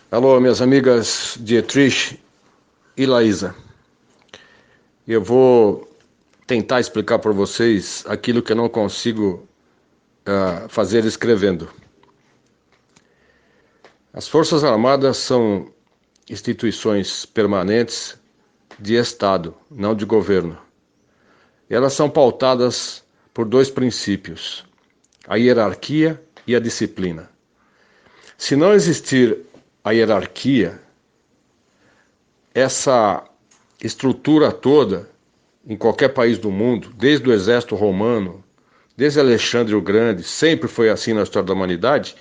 Alô, minhas amigas Dietrich e Laísa. Eu vou tentar explicar para vocês aquilo que eu não consigo fazer escrevendo. As Forças Armadas são instituições permanentes de Estado, não de governo. E elas são pautadas por dois princípios: a hierarquia e a disciplina. Se não existir a hierarquia, essa estrutura toda, em qualquer país do mundo, desde o exército romano, desde Alexandre o Grande, sempre foi assim na história da humanidade.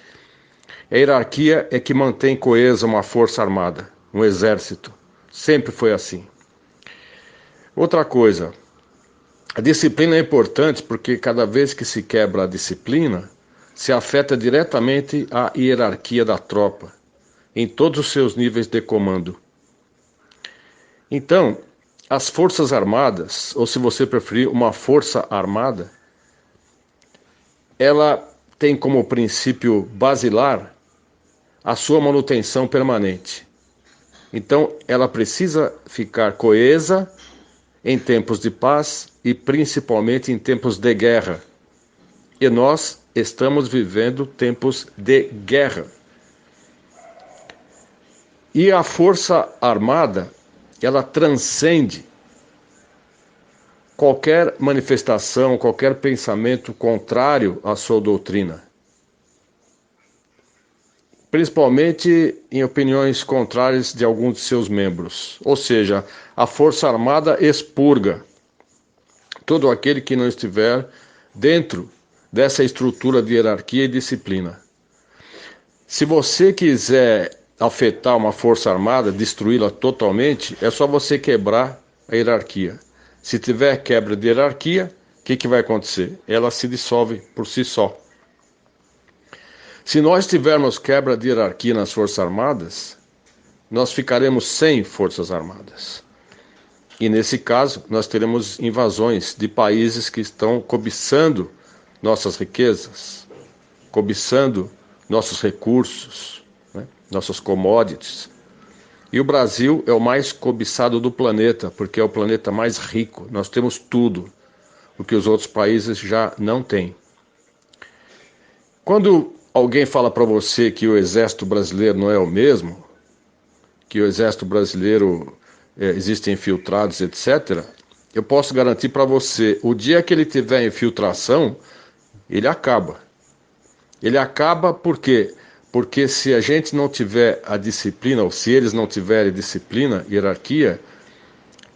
A hierarquia é que mantém coesa uma força armada, um exército. Sempre foi assim. Outra coisa, a disciplina é importante porque cada vez que se quebra a disciplina, se afeta diretamente a hierarquia da tropa, em todos os seus níveis de comando. Então, as Forças Armadas, ou se você preferir, uma força armada, ela tem como princípio basilar a sua manutenção permanente. Então, ela precisa ficar coesa em tempos de paz e principalmente em tempos de guerra. E nós estamos vivendo tempos de guerra. E a Força Armada, ela transcende qualquer manifestação, qualquer pensamento contrário à sua doutrina. Principalmente em opiniões contrárias de alguns de seus membros. Ou seja, a Força Armada expurga todo aquele que não estiver dentro dessa estrutura de hierarquia e disciplina. Se você quiser afetar uma Força Armada, destruí-la totalmente, é só você quebrar a hierarquia. Se tiver quebra de hierarquia, o que vai acontecer? Ela se dissolve por si só. Se nós tivermos quebra de hierarquia nas Forças Armadas, nós ficaremos sem Forças Armadas. E nesse caso, nós teremos invasões de países que estão cobiçando nossas riquezas, cobiçando nossos recursos, né? Nossas commodities. E o Brasil é o mais cobiçado do planeta, porque é o planeta mais rico. Nós temos tudo, o que os outros países já não têm. Quando alguém fala para você que o exército brasileiro não é o mesmo, que o exército brasileiro existem infiltrados, etc., eu posso garantir para você, o dia que ele tiver infiltração, ele acaba. Ele acaba por quê? Porque se a gente não tiver a disciplina, ou se eles não tiverem disciplina, hierarquia,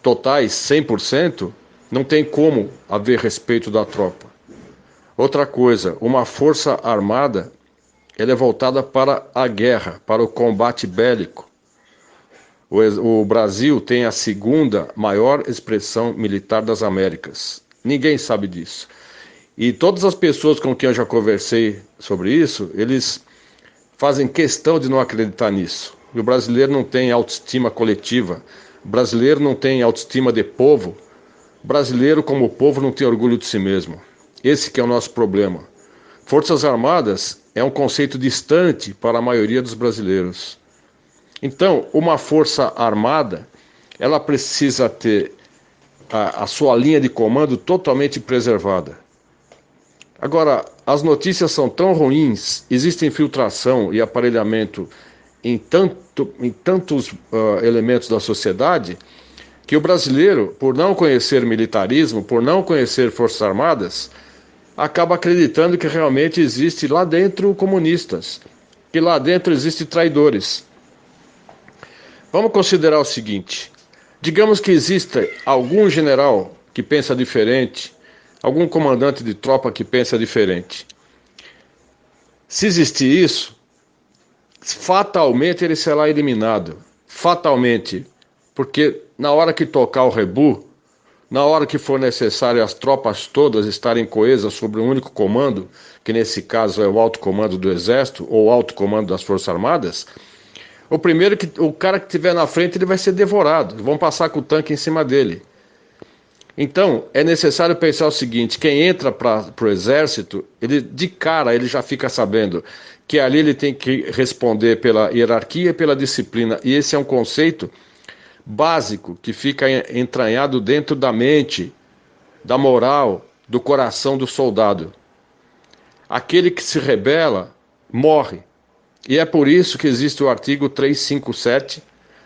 totais 100%, não tem como haver respeito da tropa. Outra coisa, uma força armada, ela é voltada para a guerra, para o combate bélico. O Brasil tem a segunda maior expressão militar das Américas. Ninguém sabe disso. E todas as pessoas com quem eu já conversei sobre isso, eles fazem questão de não acreditar nisso. E o brasileiro não tem autoestima coletiva. O brasileiro não tem autoestima de povo. O brasileiro, como povo, não tem orgulho de si mesmo. Esse que é o nosso problema. Forças Armadas é um conceito distante para a maioria dos brasileiros. Então, uma força armada, ela precisa ter a sua linha de comando totalmente preservada. Agora, as notícias são tão ruins, existe infiltração e aparelhamento em tantos elementos da sociedade, que o brasileiro, por não conhecer militarismo, por não conhecer forças armadas, acaba acreditando que realmente existe lá dentro comunistas, que lá dentro existem traidores. Vamos considerar o seguinte: digamos que exista algum general que pensa diferente, algum comandante de tropa que pensa diferente. Se existir isso, fatalmente ele será eliminado. Fatalmente. Porque na hora que tocar o rebu, na hora que for necessário as tropas todas estarem coesas sobre um único comando, que nesse caso é o alto comando do Exército ou o alto comando das Forças Armadas, o cara que estiver na frente ele vai ser devorado, vão passar com o tanque em cima dele. Então, é necessário pensar o seguinte: quem entra para o exército, ele de cara ele já fica sabendo que ali ele tem que responder pela hierarquia e pela disciplina. E esse é um conceito básico que fica entranhado dentro da mente, da moral, do coração do soldado. Aquele que se rebela morre. E é por isso que existe o artigo 357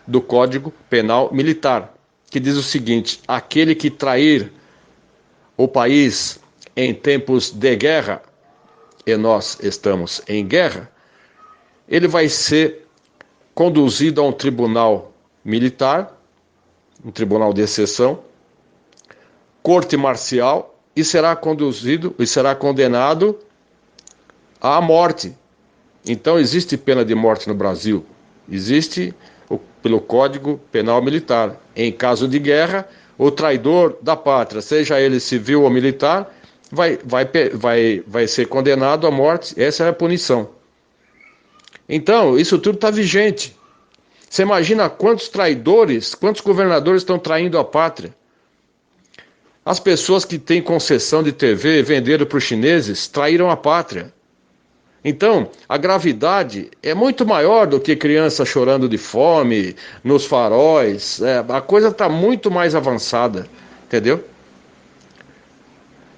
do Código Penal Militar, que diz o seguinte: aquele que trair o país em tempos de guerra, e nós estamos em guerra, ele vai ser conduzido a um tribunal militar, um tribunal de exceção, corte marcial, e será conduzido e será condenado à morte. Então existe pena de morte no Brasil, existe pelo Código Penal Militar. Em caso de guerra, o traidor da pátria, seja ele civil ou militar, vai ser condenado à morte. Essa é a punição. Então, isso tudo está vigente. Você imagina quantos traidores, quantos governadores estão traindo a pátria? As pessoas que têm concessão de TV, venderam para os chineses, traíram a pátria. Então, a gravidade é muito maior do que criança chorando de fome, nos faróis. A coisa está muito mais avançada, entendeu?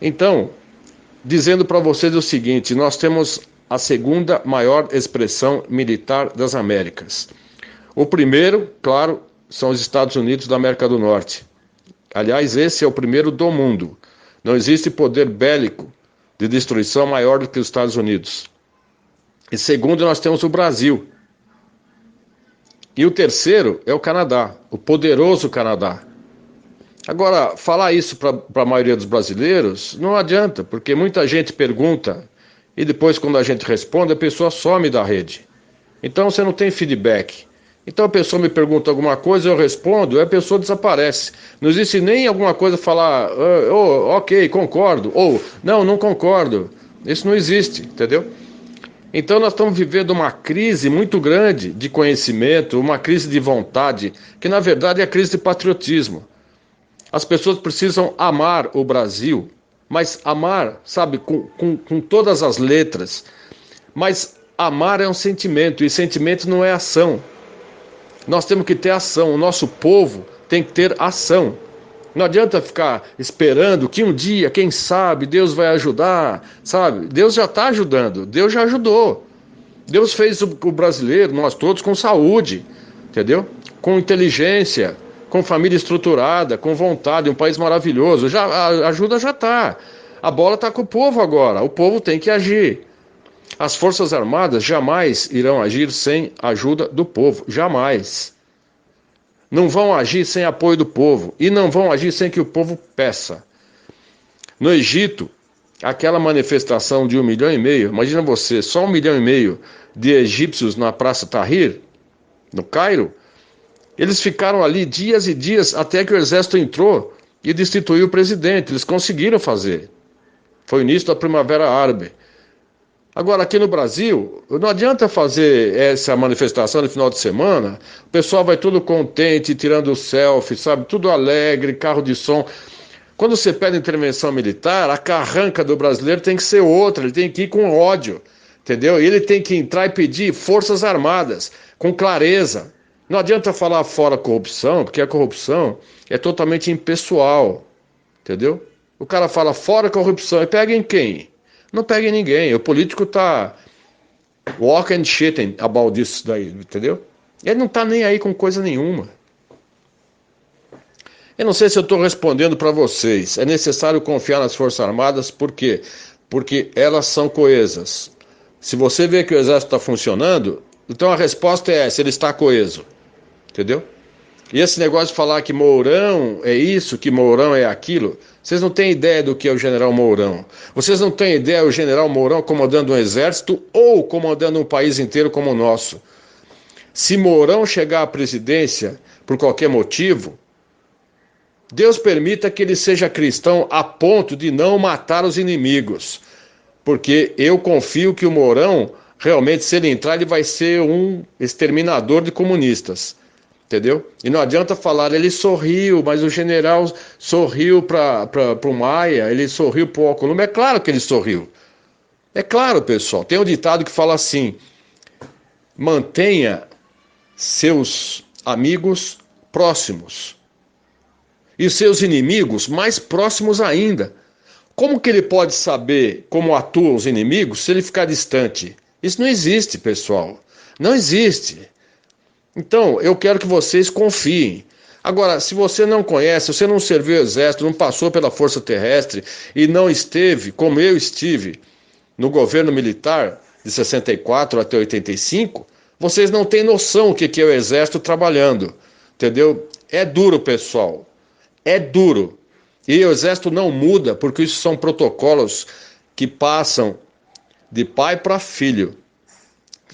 Então, dizendo para vocês o seguinte: nós temos a segunda maior expressão militar das Américas. O primeiro, claro, são os Estados Unidos da América do Norte. Aliás, esse é o primeiro do mundo. Não existe poder bélico de destruição maior do que os Estados Unidos. E segundo, nós temos o Brasil. E o terceiro é o Canadá, o poderoso Canadá. Agora, falar isso para a maioria dos brasileiros não adianta, porque muita gente pergunta e depois, quando a gente responde, a pessoa some da rede. Então você não tem feedback. Então a pessoa me pergunta alguma coisa, eu respondo, e a pessoa desaparece. Não existe nem alguma coisa falar, ok, concordo, ou não concordo. Isso não existe, entendeu? Então nós estamos vivendo uma crise muito grande de conhecimento, uma crise de vontade, que na verdade é a crise de patriotismo. As pessoas precisam amar o Brasil, mas amar, sabe, com todas as letras. Mas amar é um sentimento, e sentimento não é ação. Nós temos que ter ação, o nosso povo tem que ter ação. Não adianta ficar esperando que um dia, quem sabe, Deus vai ajudar, sabe? Deus já está ajudando, Deus já ajudou. Deus fez o brasileiro, nós todos, com saúde, entendeu? Com inteligência, com família estruturada, com vontade, um país maravilhoso. A ajuda já está. A bola está com o povo agora, o povo tem que agir. As Forças Armadas jamais irão agir sem a ajuda do povo, jamais. Não vão agir sem apoio do povo e não vão agir sem que o povo peça. No Egito, aquela manifestação de 1,5 milhão, imagina você, só 1,5 milhão de egípcios na Praça Tahrir, no Cairo, eles ficaram ali dias e dias até que o exército entrou e destituiu o presidente. Eles conseguiram fazer. Foi o início da Primavera Árabe. Agora, aqui no Brasil, não adianta fazer essa manifestação no final de semana, o pessoal vai tudo contente, tirando selfie, sabe, tudo alegre, carro de som. Quando você pede intervenção militar, a carranca do brasileiro tem que ser outra, ele tem que ir com ódio, entendeu? E ele tem que entrar e pedir forças armadas, com clareza. Não adianta falar fora corrupção, porque a corrupção é totalmente impessoal, entendeu? O cara fala fora corrupção, e pega em quem? Não pega em ninguém. O político tá walk and shitting about this daí, entendeu? Ele não tá nem aí com coisa nenhuma. Eu não sei se eu estou respondendo para vocês. É necessário confiar nas Forças Armadas, por quê? Porque elas são coesas. Se você vê que o exército está funcionando, então a resposta é essa, ele está coeso. Entendeu? E esse negócio de falar que Mourão é isso, que Mourão é aquilo, vocês não têm ideia do que é o general Mourão. Vocês não têm ideia do general Mourão comandando um exército ou comandando um país inteiro como o nosso. Se Mourão chegar à presidência por qualquer motivo, Deus permita que ele seja cristão a ponto de não matar os inimigos. Porque eu confio que o Mourão, realmente, se ele entrar, ele vai ser um exterminador de comunistas. entendeu? E não adianta falar, ele sorriu, mas o general sorriu para o Maia, ele sorriu para o Alcolumbre. É claro que ele sorriu. É claro, pessoal. Tem um ditado que fala assim: mantenha seus amigos próximos e seus inimigos mais próximos ainda. Como que ele pode saber como atuam os inimigos se ele ficar distante? Isso não existe, pessoal. Não existe. Então, eu quero que vocês confiem. Agora, se você não conhece, você não serviu o exército, não passou pela Força Terrestre e não esteve, como eu estive, no governo militar de 64 até 85, vocês não têm noção o que é o exército trabalhando, entendeu? É duro, pessoal. É duro. E o exército não muda, porque isso são protocolos que passam de pai para filho.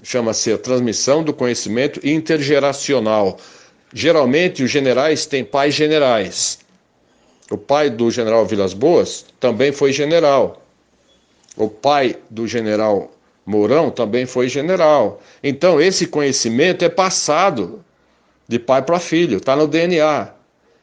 Chama-se a transmissão do conhecimento intergeracional. Geralmente os generais têm pais generais. O pai do general Vilas Boas também foi general. O pai do general Mourão também foi general. Então esse conhecimento é passado de pai para filho, está no DNA.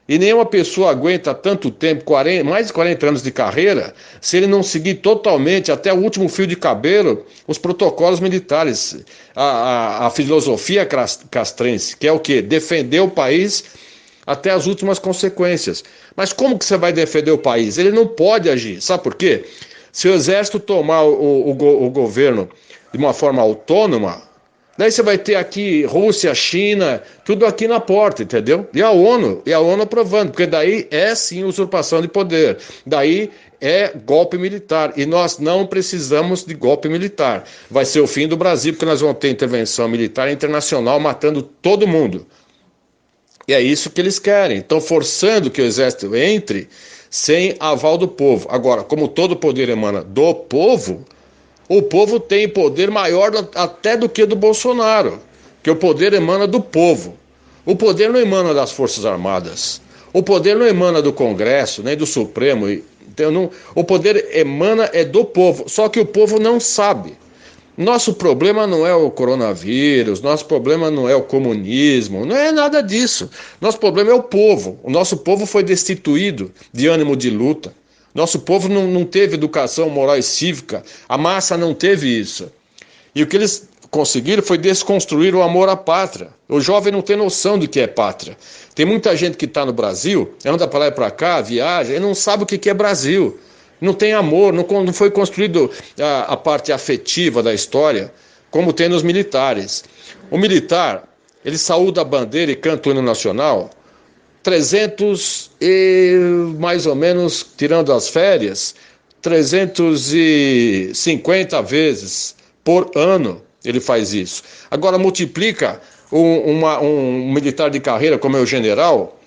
E nenhuma pessoa aguenta tanto tempo, mais de 40 anos de carreira, se ele não seguir totalmente, até o último fio de cabelo, os protocolos militares, a filosofia castrense, que é o quê? Defender o país até as últimas consequências. Mas como que você vai defender o país? Ele não pode agir. Sabe por quê? Se o exército tomar o governo de uma forma autônoma, daí você vai ter aqui Rússia, China, tudo aqui na porta, entendeu? E a ONU aprovando, porque daí é sim usurpação de poder, daí é golpe militar, e nós não precisamos de golpe militar. Vai ser o fim do Brasil, porque nós vamos ter intervenção militar internacional matando todo mundo. E é isso que eles querem, estão forçando que o exército entre sem aval do povo. Agora, como todo poder emana do povo, o povo tem poder maior até do que do Bolsonaro, que o poder emana do povo. O poder não emana das Forças Armadas. O poder não emana do Congresso, nem do Supremo. Então, não, o poder emana é do povo, só que o povo não sabe. Nosso problema não é o coronavírus, nosso problema não é o comunismo, não é nada disso. Nosso problema é o povo. O nosso povo foi destituído de ânimo de luta. Nosso povo não teve educação moral e cívica, a massa não teve isso. E o que eles conseguiram foi desconstruir o amor à pátria. O jovem não tem noção do que é pátria. Tem muita gente que está no Brasil, anda para lá e para cá, viaja, e não sabe o que é Brasil. Não tem amor, não foi construído a parte afetiva da história, como tem nos militares. O militar, ele saúda a bandeira e canta o hino nacional 300 e mais ou menos, tirando as férias, 350 vezes por ano ele faz isso. Agora multiplica um militar de carreira como é o general,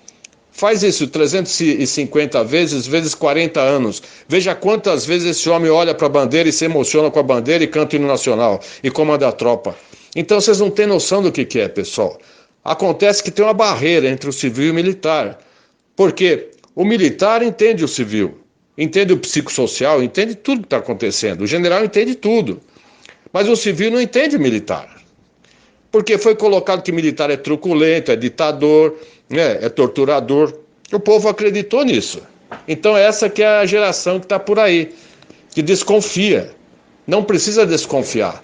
faz isso 350 vezes 40 anos. Veja quantas vezes esse homem olha para a bandeira e se emociona com a bandeira e canta o hino nacional e comanda a tropa. Então vocês não têm noção do que é, pessoal. Acontece que tem uma barreira entre o civil e o militar, porque o militar entende o civil, entende o psicossocial, entende tudo que está acontecendo, o general entende tudo, mas o civil não entende o militar, porque foi colocado que militar é truculento, é ditador, né, é torturador, o povo acreditou nisso. Então essa que é a geração que está por aí, que desconfia, não precisa desconfiar,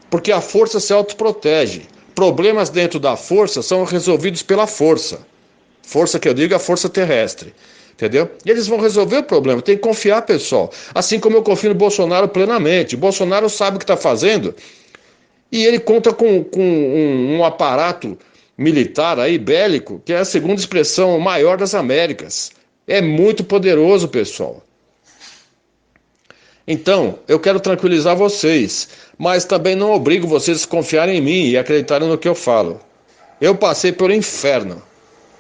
porque a força se autoprotege. Problemas dentro da força são resolvidos pela força. Força que eu digo é a força terrestre. Entendeu? E eles vão resolver o problema. Tem que confiar, pessoal. Assim como eu confio no Bolsonaro plenamente. O Bolsonaro sabe o que está fazendo. E ele conta com um aparato militar aí, bélico, que é a segunda expressão maior das Américas. É muito poderoso, pessoal. Então, eu quero tranquilizar vocês, mas também não obrigo vocês a confiarem em mim e acreditarem no que eu falo. Eu passei pelo inferno.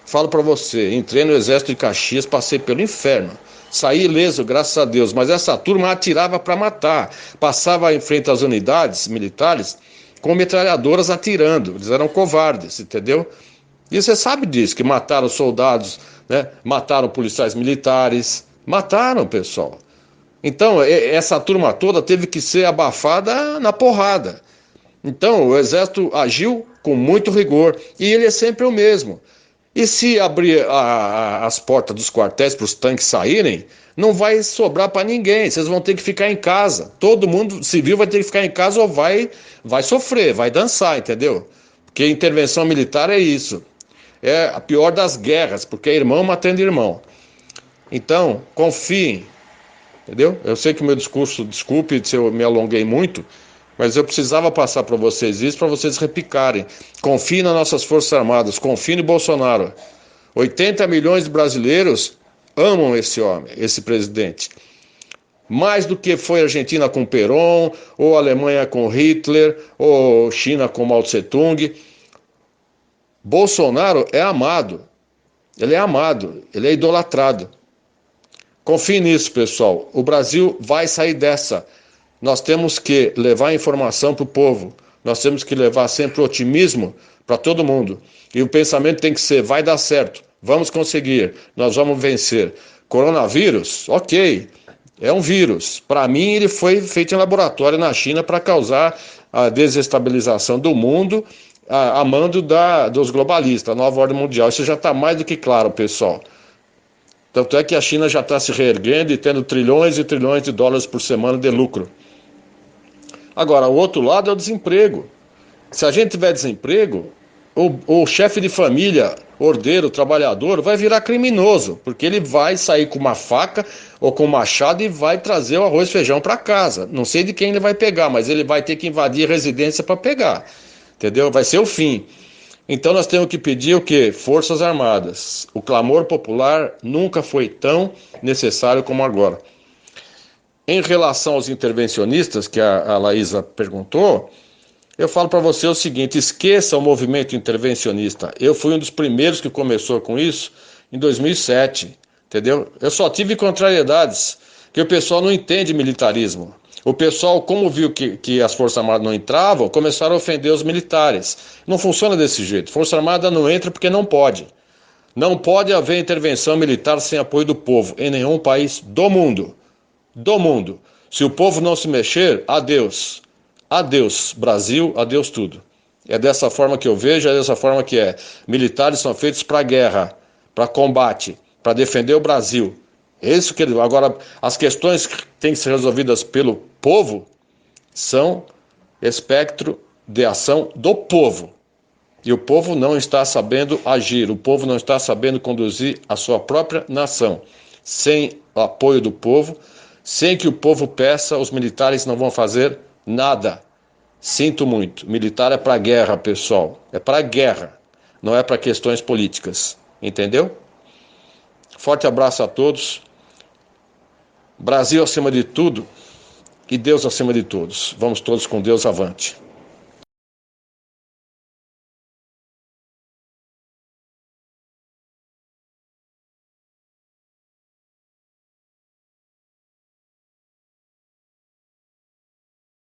Falo para você, entrei no exército de Caxias, passei pelo inferno. Saí ileso, graças a Deus, mas essa turma atirava para matar. Passava em frente às unidades militares com metralhadoras atirando. Eles eram covardes, entendeu? E você sabe disso, que mataram soldados, né? Mataram policiais militares. Mataram, pessoal. Então, essa turma toda teve que ser abafada na porrada. Então, o Exército agiu com muito rigor e ele é sempre o mesmo. E se abrir as portas dos quartéis para os tanques saírem, não vai sobrar para ninguém. Vocês vão ter que ficar em casa. Todo mundo civil vai ter que ficar em casa ou vai sofrer, vai dançar, entendeu? Porque intervenção militar é isso. É a pior das guerras, porque é irmão matando irmão. Então, confiem, entendeu? Eu sei que o meu discurso, desculpe se eu me alonguei muito, mas eu precisava passar para vocês isso, para vocês repicarem. Confiem nas nossas Forças Armadas, confiem no Bolsonaro. 80 milhões de brasileiros amam esse homem, esse presidente. Mais do que foi a Argentina com Perón, ou a Alemanha com Hitler, ou China com Mao Tse-tung. Bolsonaro é amado. Ele é amado, ele é idolatrado. Confie nisso, pessoal. O Brasil vai sair dessa. Nós temos que levar informação para o povo. Nós temos que levar sempre otimismo para todo mundo. E o pensamento tem que ser: vai dar certo, vamos conseguir, nós vamos vencer. Coronavírus, ok, é um vírus. Para mim, ele foi feito em laboratório na China para causar a desestabilização do mundo a mando dos globalistas, a nova ordem mundial. Isso já está mais do que claro, pessoal. Tanto é que a China já está se reerguendo e tendo trilhões e trilhões de dólares por semana de lucro. Agora, o outro lado é o desemprego. Se a gente tiver desemprego, o chefe de família, ordeiro, trabalhador, vai virar criminoso, porque ele vai sair com uma faca ou com um machado e vai trazer o arroz e feijão para casa. Não sei de quem ele vai pegar, mas ele vai ter que invadir a residência para pegar. Entendeu? Vai ser o fim. Então nós temos que pedir o quê? Forças Armadas. O clamor popular nunca foi tão necessário como agora. Em relação aos intervencionistas, que a Laísa perguntou, eu falo para você o seguinte: esqueça o movimento intervencionista. Eu fui um dos primeiros que começou com isso em 2007, entendeu? Eu só tive contrariedades, que o pessoal não entende militarismo. O pessoal, como viu que as Forças Armadas não entravam, começaram a ofender os militares. Não funciona desse jeito. Força Armada não entra porque não pode. Não pode haver intervenção militar sem apoio do povo, em nenhum país do mundo. Do mundo. Se o povo não se mexer, adeus. Adeus, Brasil, adeus tudo. É dessa forma que eu vejo, é dessa forma que é. Militares são feitos para guerra, para combate, para defender o Brasil. Isso que agora as questões que têm que ser resolvidas pelo povo são espectro de ação do povo. E o povo não está sabendo agir, o povo não está sabendo conduzir a sua própria nação. Sem o apoio do povo, sem que o povo peça, os militares não vão fazer nada. Sinto muito, militar é para guerra, pessoal. É para guerra, não é para questões políticas. Entendeu? Forte abraço a todos. Brasil acima de tudo e Deus acima de todos. Vamos todos com Deus avante.